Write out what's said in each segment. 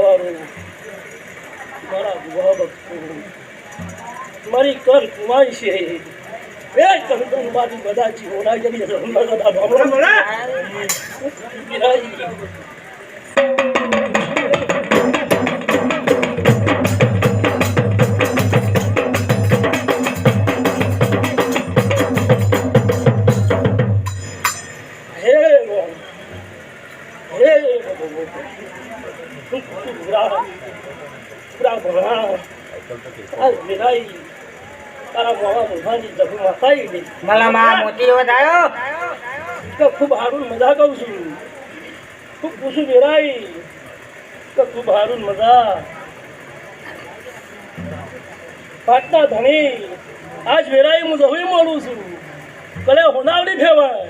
ખાવાનું મારા ભુવા ભક્તો મારી કર કુમાઈ છે એ કંદન બાજુ બધા જીવોના જરી રમવા બધા બાબા બોલા ખૂબ હારું મજા કહું છું ખૂબ પૂછું વેરાઈ ખૂબ હારું મજા પાટના ધણી આજ વેરાઈ હું જહું મળું છું કલે હોનાવડી ફેવાય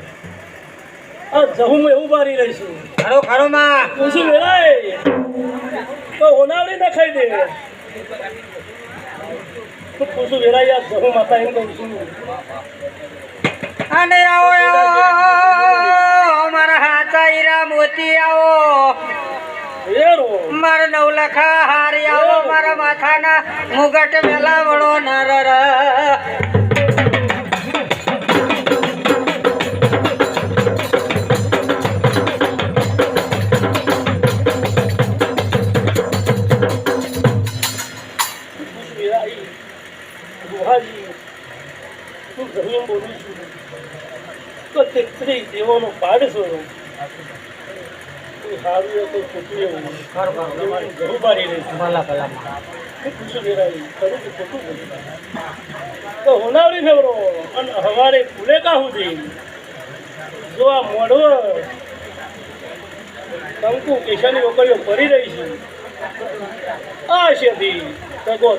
આ જહું એવું મારી રહીશું ખરો ખરો માં પૂછું વેરાઈ તો હોનાવડી ન ખાઈ દે ખૂબ પૂછું વેરાઈ આ જહું માતા એમ કહું છું અને આવો મારા હાચા હીરા મોતી આવો મારા નવલખા હારી આવો મારા માથાના મુગટ મેલા વળો નર બોલું છું તો તે દેવાનો પાડશો સારું તો ખોટું એવું ઘરું બારી રહીશું પૂછું વેરાઈ ખરું કે ખોટું બોલું તો હોનાવરી ફેવરો અને હવારે ફૂલે કાહું જઈ જો આ મોઢો કંકુ કેશાની ઓકળીઓ ફરી રહી છે આ છે તગો